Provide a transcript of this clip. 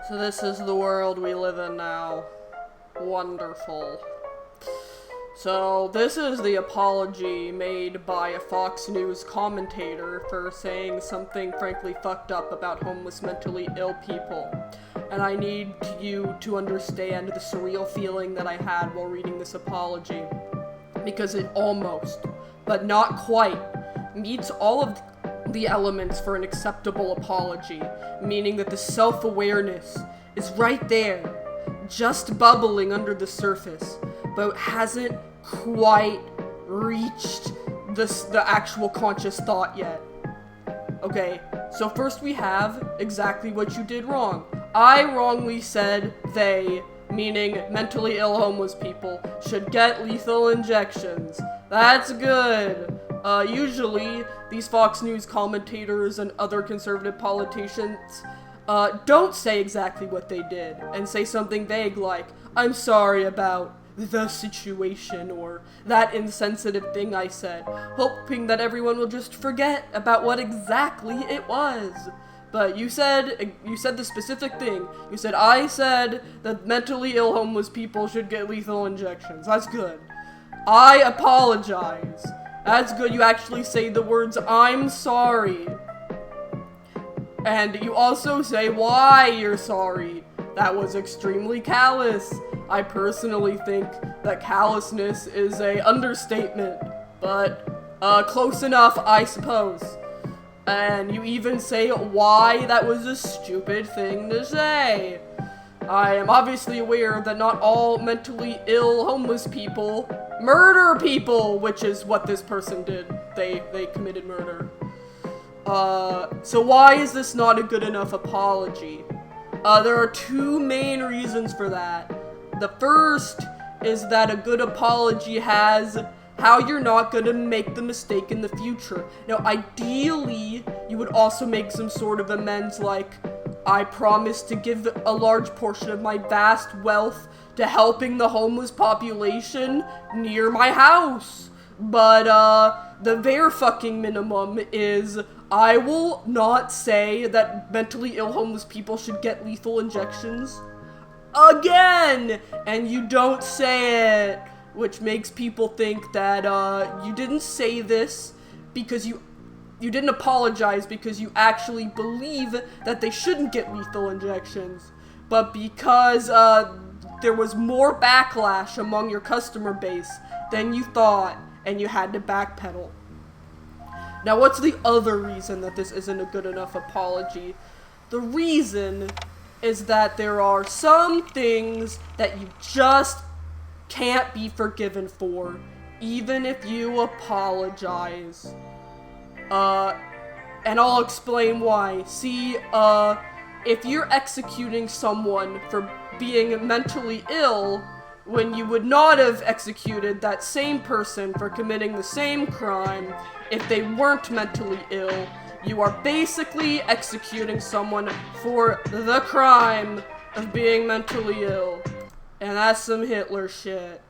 So this is the world we live in now. Wonderful. So this is the apology made by a Fox News commentator for saying something frankly fucked up about homeless mentally ill people. And I need you to understand the surreal feeling that I had while reading this apology. Because it almost, but not quite, meets all of the elements for an acceptable apology, meaning that the self-awareness is right there, just bubbling under the surface, but hasn't quite reached the actual conscious thought yet. Okay, so first we have exactly what you did wrong. I wrongly said they, meaning mentally ill homeless people, should get lethal injections. That's good. Usually, these Fox News commentators and other conservative politicians don't say exactly what they did, and say something vague like, I'm sorry about the situation, or that insensitive thing I said, hoping that everyone will just forget about what exactly it was. But you said the specific thing. You said, I said that mentally ill homeless people should get lethal injections. That's good. I apologize. That's good. You actually say the words, I'm sorry. And you also say why you're sorry. That was extremely callous. I personally think that callousness is a understatement, but close enough, I suppose. And you even say why that was a stupid thing to say. I am obviously aware that not all mentally ill homeless people murder people, which is what this person did. They committed murder. So why is this not a good enough apology? There are two main reasons for that. The first is that a good apology has how you're not gonna make the mistake in the future. Now, ideally, you would also make some sort of amends like, I promise to give a large portion of my vast wealth to helping the homeless population near my house. But, the bare fucking minimum is, I will not say that mentally ill homeless people should get lethal injections again! And you don't say it, which makes people think that, you didn't say this because you didn't apologize because you actually believe that they shouldn't get lethal injections, but because, there was more backlash among your customer base than you thought, and you had to backpedal. Now, what's the other reason that this isn't a good enough apology? The reason is that there are some things that you just can't be forgiven for, even if you apologize. And I'll explain why. See, if you're executing someone for being mentally ill, when you would not have executed that same person for committing the same crime if they weren't mentally ill, you are basically executing someone for the crime of being mentally ill. And that's some Hitler shit.